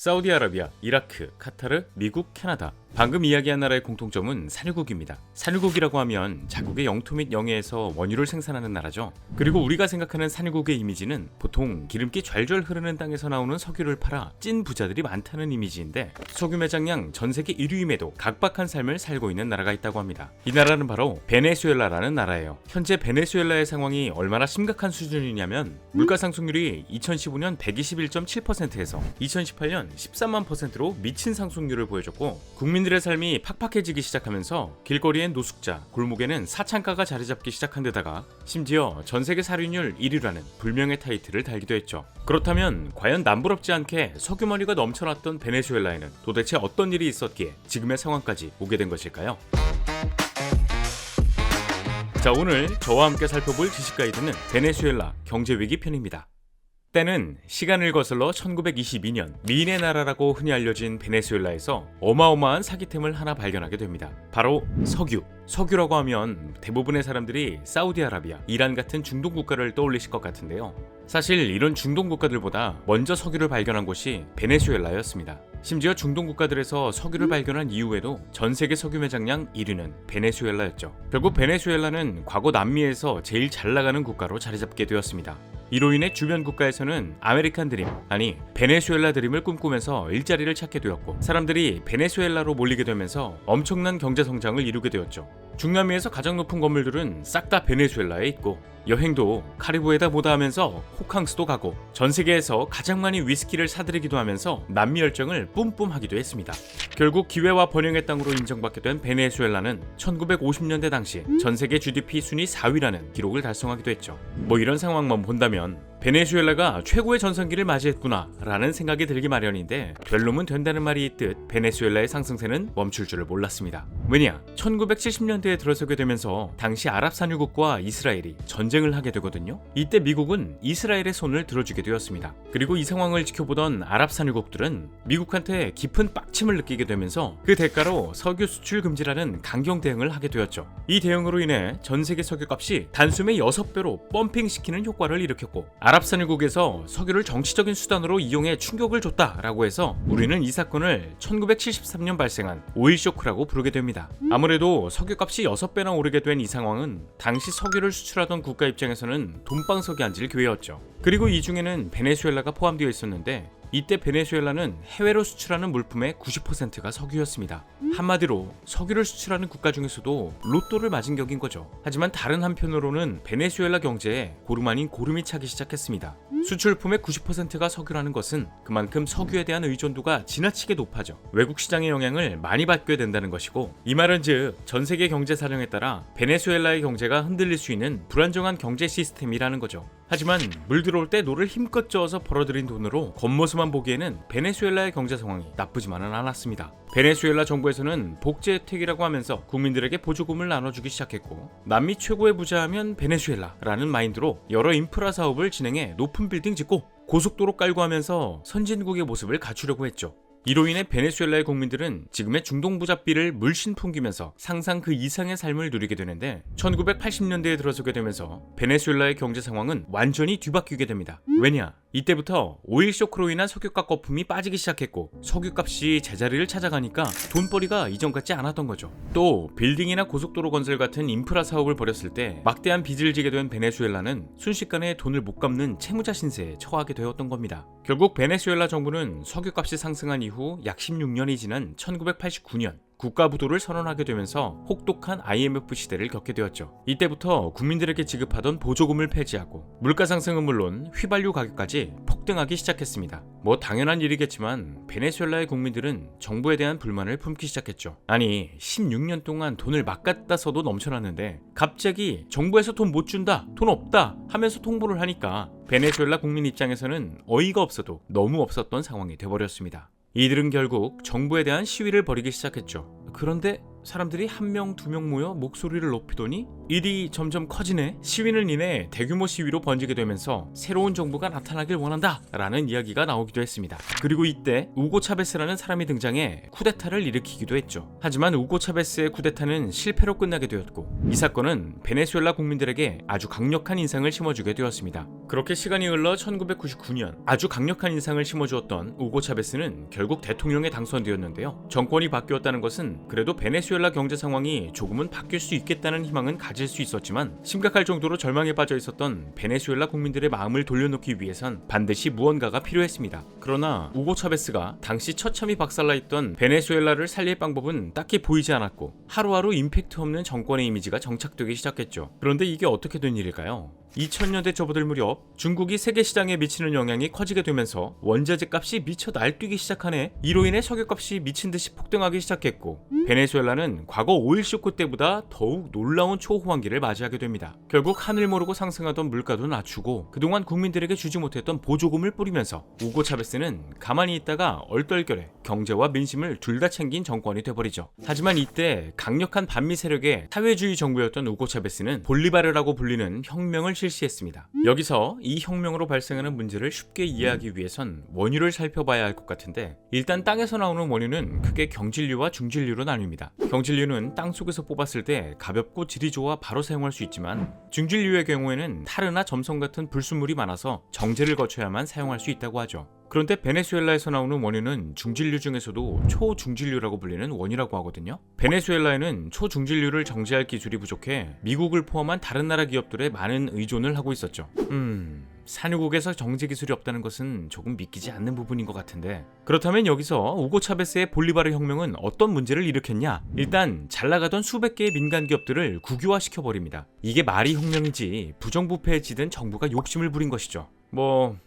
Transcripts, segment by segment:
사우디아라비아, 이라크, 카타르, 미국, 캐나다. 방금 이야기한 나라의 공통점은 산유국입니다. 산유국이라고 하면 자국의 영토 및 영해에서 원유를 생산하는 나라죠. 그리고 우리가 생각하는 산유국의 이미지는 보통 기름기 좔좔 흐르는 땅에서 나오는 석유를 팔아 찐 부자들이 많다는 이미지인데, 석유 매장량 전 세계 1위임에도 각박한 삶을 살고 있는 나라가 있다고 합니다. 이 나라는 바로 베네수엘라라는 나라예요. 현재 베네수엘라의 상황이 얼마나 심각한 수준이냐면, 물가 상승률이 2015년 121.7%에서 2018년 13만%로 미친 상승률을 보여줬고, 국민들의 삶이 팍팍해지기 시작하면서 길거리엔 노숙자, 골목에는 사창가가 자리잡기 시작한 데다가 심지어 전세계 살인율 1위라는 불명예 타이틀을 달기도 했죠. 그렇다면 과연 남부럽지 않게 석유머니가 넘쳐났던 베네수엘라에는 도대체 어떤 일이 있었기에 지금의 상황까지 오게 된 것일까요? 자, 오늘 저와 함께 살펴볼 지식 가이드는 베네수엘라 경제위기 편입니다. 때는 시간을 거슬러 1922년 미인의 나라라고 흔히 알려진 베네수엘라에서 어마어마한 사기템을 하나 발견하게 됩니다. 바로 석유. 석유라고 하면 대부분의 사람들이 사우디아라비아, 이란 같은 중동 국가를 떠올리실 것 같은데요. 사실 이런 중동 국가들보다 먼저 석유를 발견한 곳이 베네수엘라였습니다. 심지어 중동 국가들에서 석유를 발견한 이후에도 전 세계 석유 매장량 1위는 베네수엘라였죠. 결국 베네수엘라는 과거 남미에서 제일 잘 나가는 국가로 자리잡게 되었습니다. 이로 인해 주변 국가에서는 아메리칸 드림, 아니 베네수엘라 드림을 꿈꾸면서 일자리를 찾게 되었고, 사람들이 베네수엘라로 몰리게 되면서 엄청난 경제 성장을 이루게 되었죠. 중남미에서 가장 높은 건물들은 싹 다 베네수엘라에 있고, 여행도 카리브에다 보다 하면서 호캉스도 가고, 전 세계에서 가장 많이 위스키를 사들이기도 하면서 남미 열정을 뿜뿜하기도 했습니다. 결국 기회와 번영의 땅으로 인정받게 된 베네수엘라는 1950년대 당시 전 세계 GDP 순위 4위라는 기록을 달성하기도 했죠. 뭐 이런 상황만 본다면 베네수엘라가 최고의 전성기를 맞이했구나 라는 생각이 들기 마련인데, 별로면 된다는 말이 있듯 베네수엘라의 상승세는 멈출 줄을 몰랐습니다. 왜냐? 1970년대에 들어서게 되면서 당시 아랍 산유국과 이스라엘이 전쟁을 하게 되거든요. 이때 미국은 이스라엘의 손을 들어주게 되었습니다. 그리고 이 상황을 지켜보던 아랍 산유국들은 미국한테 깊은 빡침을 느끼게 되면서 그 대가로 석유 수출 금지라는 강경 대응을 하게 되었죠. 이 대응으로 인해 전 세계 석유값이 단숨에 6배로 펌핑시키는 효과를 일으켰고, 아랍 산유국에서 석유를 정치적인 수단으로 이용해 충격을 줬다라고 해서 우리는 이 사건을 1973년 발생한 오일 쇼크라고 부르게 됩니다. 아무래도 석유값이 6배나 오르게 된 이 상황은 당시 석유를 수출하던 국가 입장에서는 돈방석이 앉을 기회였죠. 그리고 이 중에는 베네수엘라가 포함되어 있었는데, 이때 베네수엘라는 해외로 수출하는 물품의 90%가 석유였습니다. 한마디로 석유를 수출하는 국가 중에서도 로또를 맞은 격인 거죠. 하지만 다른 한편으로는 베네수엘라 경제에 고름 아닌 고름이 차기 시작했습니다. 수출품의 90%가 석유라는 것은 그만큼 석유에 대한 의존도가 지나치게 높아져 외국 시장의 영향을 많이 받게 된다는 것이고, 이 말은 즉 전 세계 경제 사정에 따라 베네수엘라의 경제가 흔들릴 수 있는 불안정한 경제 시스템이라는 거죠. 하지만 물 들어올 때 노를 힘껏 저어서 벌어들인 돈으로 겉모습만 보기에는 베네수엘라의 경제 상황이 나쁘지만은 않았습니다. 베네수엘라 정부에서는 복지 혜택이라고 하면서 국민들에게 보조금을 나눠주기 시작했고, 남미 최고의 부자하면 베네수엘라라는 마인드로 여러 인프라 사업을 진행해 높은 빌딩 짓고 고속도로 깔고 하면서 선진국의 모습을 갖추려고 했죠. 이로 인해 베네수엘라의 국민들은 지금의 중동 부잣비를 물씬 풍기면서 상상 그 이상의 삶을 누리게 되는데, 1980년대에 들어서게 되면서 베네수엘라의 경제 상황은 완전히 뒤바뀌게 됩니다. 왜냐? 이때부터 오일 쇼크로 인한 석유값 거품이 빠지기 시작했고, 석유값이 제자리를 찾아가니까 돈벌이가 이전 같지 않았던 거죠. 또 빌딩이나 고속도로 건설 같은 인프라 사업을 벌였을 때 막대한 빚을 지게 된 베네수엘라는 순식간에 돈을 못 갚는 채무자 신세에 처하게 되었던 겁니다. 결국 베네수엘라 정부는 석유값이 상승한 이후 약 16년이 지난 1989년 국가부도를 선언하게 되면서 혹독한 IMF 시대를 겪게 되었죠. 이때부터 국민들에게 지급하던 보조금을 폐지하고, 물가 상승은 물론 휘발유 가격까지 폭등하기 시작했습니다. 뭐 당연한 일이겠지만 베네수엘라의 국민들은 정부에 대한 불만을 품기 시작했죠. 아니 16년 동안 돈을 막 갖다 써도 넘쳐났는데 갑자기 정부에서 돈 못 준다, 돈 없다 하면서 통보를 하니까 베네수엘라 국민 입장에서는 어이가 없어도 너무 없었던 상황이 돼버렸습니다. 이들은 결국 정부에 대한 시위를 벌이기 시작했죠. 그런데 사람들이 한 명, 두 명 모여 목소리를 높이더니 일이 점점 커지네. 시위는 이내 대규모 시위로 번지게 되면서 새로운 정부가 나타나길 원한다 라는 이야기가 나오기도 했습니다. 그리고 이때 우고 차베스라는 사람이 등장해 쿠데타를 일으키기도 했죠. 하지만 우고 차베스의 쿠데타는 실패로 끝나게 되었고, 이 사건은 베네수엘라 국민들에게 아주 강력한 인상을 심어주게 되었습니다. 그렇게 시간이 흘러 1999년 아주 강력한 인상을 심어주었던 우고 차베스는 결국 대통령에 당선되었는데요. 정권이 바뀌었다는 것은 그래도 베네수엘라 경제 상황이 조금은 바뀔 수 있겠다는 희망은 가질 수 있었지만, 심각할 정도로 절망에 빠져 있었던 베네수엘라 국민들의 마음을 돌려놓기 위해선 반드시 무언가가 필요했습니다. 그러나 우고 차베스가 당시 처참히 박살나 있던 베네수엘라를 살릴 방법은 딱히 보이지 않았고, 하루하루 임팩트 없는 정권의 이미지가 정착되기 시작했죠. 그런데 이게 어떻게 된 일일까요? 2000년대 접어들 무렵 중국이 세계 시장에 미치는 영향이 커지게 되면서 원자재 값이 미쳐 날뛰기 시작하네. 이로 인해 석유값이 미친 듯이 폭등하기 시작했고, 베네수엘라는 과거 오일 쇼크 때보다 더욱 놀라운 초호황기를 맞이하게 됩니다. 결국 하늘 모르고 상승하던 물가도 낮추고 그동안 국민들에게 주지 못했던 보조금을 뿌리면서 우고 차베스는 가만히 있다가 얼떨결에 경제와 민심을 둘 다 챙긴 정권이 돼버리죠. 하지만 이때 강력한 반미 세력의 사회주의 정부였던 우고 차베스는 볼리바르라고 불리는 혁명을 실시했습니다. 여기서 이 혁명으로 발생하는 문제를 쉽게 이해하기 위해선 원유를 살펴봐야 할 것 같은데, 일단 땅에서 나오는 원유는 크게 경질류와 중질류로 나뉩니다. 경질류는 땅속에서 뽑았을 때 가볍고 질이 좋아 바로 사용할 수 있지만, 중질류의 경우에는 타르나 점성 같은 불순물이 많아서 정제를 거쳐야만 사용할 수 있다고 하죠. 그런데 베네수엘라에서 나오는 원유는 중질류 중에서도 초중질류라고 불리는 원유라고 하거든요. 베네수엘라에는 초중질류를 정제할 기술이 부족해 미국을 포함한 다른 나라 기업들에 많은 의존을 하고 있었죠. 산유국에서 정제 기술이 없다는 것은 조금 믿기지 않는 부분인 것 같은데, 그렇다면 여기서 우고 차베스의 볼리바르 혁명은 어떤 문제를 일으켰냐? 일단 잘 나가던 수백 개의 민간 기업들을 국유화시켜버립니다. 이게 말이 혁명이지 부정부패에 찌든 정부가 욕심을 부린 것이죠.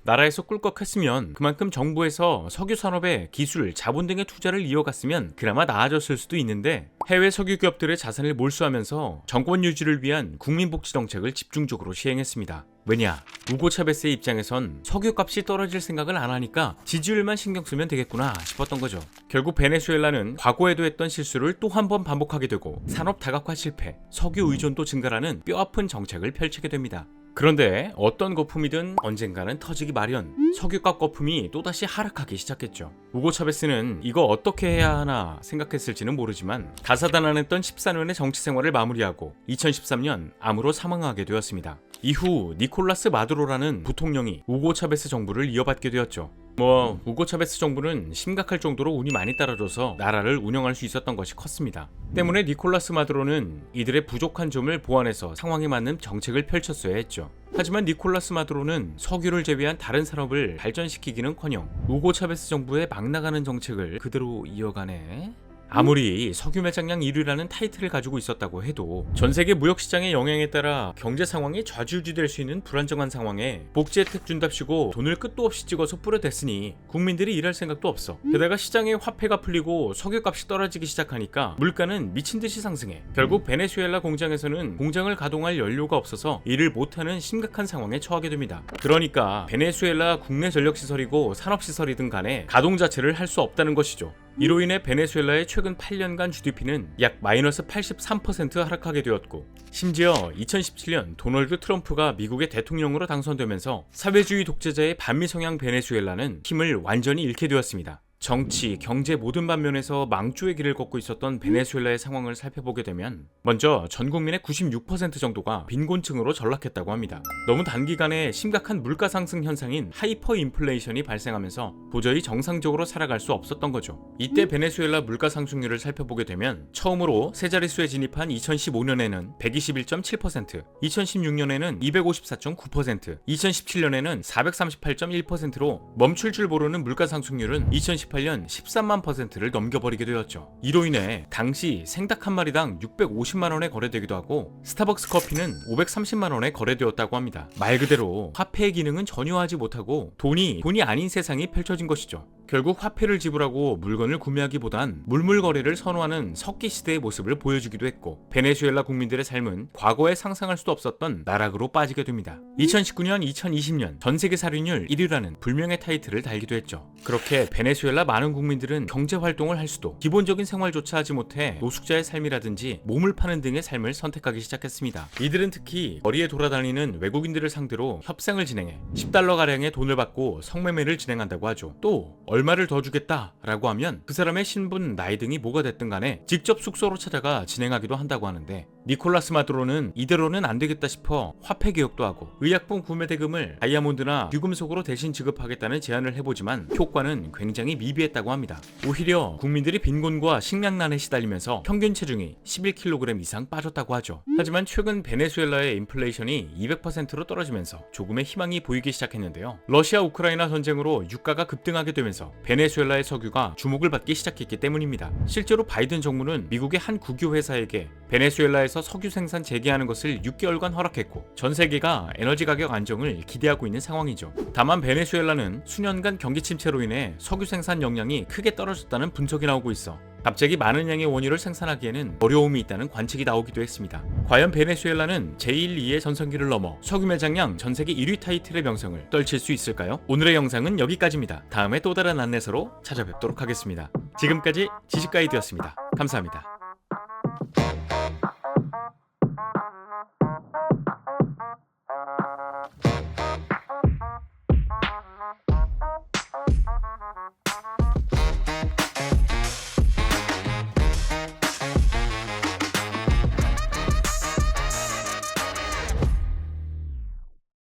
나라에서 꿀꺽했으면 그만큼 정부에서 석유 산업에 기술, 자본 등의 투자를 이어갔으면 그나마 나아졌을 수도 있는데, 해외 석유 기업들의 자산을 몰수하면서 정권 유지를 위한 국민복지 정책을 집중적으로 시행했습니다. 왜냐? 우고 차베스의 입장에선 석유값이 떨어질 생각을 안 하니까 지지율만 신경 쓰면 되겠구나 싶었던 거죠. 결국 베네수엘라는 과거에도 했던 실수를 또 한 번 반복하게 되고, 산업 다각화 실패, 석유 의존도 증가라는 뼈아픈 정책을 펼치게 됩니다. 그런데 어떤 거품이든 언젠가는 터지기 마련. 석유값 거품이 또다시 하락하기 시작했죠. 우고 차베스는 이거 어떻게 해야 하나 생각했을지는 모르지만 다사다난했던 14년의 정치 생활을 마무리하고 2013년 암으로 사망하게 되었습니다. 이후 니콜라스 마두로라는 부통령이 우고 차베스 정부를 이어받게 되었죠. 우고 차베스 정부는 심각할 정도로 운이 많이 따라줘서 나라를 운영할 수 있었던 것이 컸습니다. 때문에 니콜라스 마두로는 이들의 부족한 점을 보완해서 상황에 맞는 정책을 펼쳤어야 했죠. 하지만 니콜라스 마두로는 석유를 제외한 다른 산업을 발전시키기는커녕 우고 차베스 정부의 막 나가는 정책을 그대로 이어가네. 아무리 석유 매장량 1위라는 타이틀을 가지고 있었다고 해도 전 세계 무역시장의 영향에 따라 경제 상황이 좌지우지될 수 있는 불안정한 상황에 복지 혜택 준답시고 돈을 끝도 없이 찍어서 뿌려댔으니 국민들이 일할 생각도 없어. 게다가 시장에 화폐가 풀리고 석유값이 떨어지기 시작하니까 물가는 미친듯이 상승해 결국 베네수엘라 공장에서는 공장을 가동할 연료가 없어서 일을 못하는 심각한 상황에 처하게 됩니다. 그러니까 베네수엘라 국내 전력시설이고 산업시설이든 간에 가동 자체를 할 수 없다는 것이죠. 이로 인해 베네수엘라의 최근 8년간 GDP는 약 마이너스 83% 하락하게 되었고, 심지어 2017년 도널드 트럼프가 미국의 대통령으로 당선되면서 사회주의 독재자의 반미 성향 베네수엘라는 힘을 완전히 잃게 되었습니다. 정치, 경제 모든 반면에서 망조의 길을 걷고 있었던 베네수엘라의 상황을 살펴보게 되면 먼저 전 국민의 96% 정도가 빈곤층으로 전락했다고 합니다. 너무 단기간에 심각한 물가 상승 현상인 하이퍼 인플레이션이 발생하면서 도저히 정상적으로 살아갈 수 없었던 거죠. 이때 베네수엘라 물가 상승률을 살펴보게 되면 처음으로 세 자릿수에 진입한 2015년에는 121.7%, 2016년에는 254.9%, 2017년에는 438.1%로 멈출 줄 모르는 물가 상승률은 2018년 13만 %를 넘겨버리게 되었죠. 이로 인해 당시 생닭 한 마리당 650만 원에 거래되기도 하고 스타벅스 커피는 530만 원에 거래되었다고 합니다. 말 그대로 화폐의 기능은 전혀 하지 못하고 돈이 아닌 세상이 펼쳐진 것이죠. 결국 화폐를 지불하고 물건을 구매하기보단 물물거래를 선호하는 석기 시대의 모습을 보여주기도 했고, 베네수엘라 국민들의 삶은 과거에 상상할 수도 없었던 나락으로 빠지게 됩니다. 2019년, 2020년 전 세계 살인율 1위라는 불명예 타이틀을 달기도 했죠. 그렇게 베네수엘라 많은 국민들은 경제 활동을 할 수도 기본적인 생활조차 하지 못해 노숙자의 삶이라든지 몸을 파는 등의 삶을 선택하기 시작했습니다. 이들은 특히 거리에 돌아다니는 외국인들을 상대로 협상을 진행해 $10가량의 돈을 받고 성매매를 진행한다고 하죠. 또 얼마를 더 주겠다라고 하면 그 사람의 신분, 나이 등이 뭐가 됐든 간에 직접 숙소로 찾아가 진행하기도 한다고 하는데, 니콜라스 마두로는 이대로는 안 되겠다 싶어 화폐 개혁도 하고 의약품 구매 대금을 다이아몬드나 귀금속으로 대신 지급하겠다는 제안을 해보지만 효과는 굉장히 미비했다고 합니다. 오히려 국민들이 빈곤과 식량난에 시달리면서 평균 체중이 11kg 이상 빠졌다고 하죠. 하지만 최근 베네수엘라의 인플레이션이 200%로 떨어지면서 조금의 희망이 보이기 시작했는데요. 러시아 우크라이나 전쟁으로 유가가 급등하게 되면서 베네수엘라의 석유가 주목을 받기 시작했기 때문입니다. 실제로 바이든 정부는 미국의 한 국유 회사에게 베네수엘라에서 석유 생산 재개하는 것을 6개월간 허락했고, 전 세계가 에너지 가격 안정을 기대하고 있는 상황이죠. 다만 베네수엘라는 수년간 경기 침체로 인해 석유 생산 역량이 크게 떨어졌다는 분석이 나오고 있어 갑자기 많은 양의 원유를 생산하기에는 어려움이 있다는 관측이 나오기도 했습니다. 과연 베네수엘라는 제1, 2의 전성기를 넘어 석유 매장량 전세계 1위 타이틀의 명성을 떨칠 수 있을까요? 오늘의 영상은 여기까지입니다. 다음에 또 다른 안내서로 찾아뵙도록 하겠습니다. 지금까지 지식가이드였습니다. 감사합니다.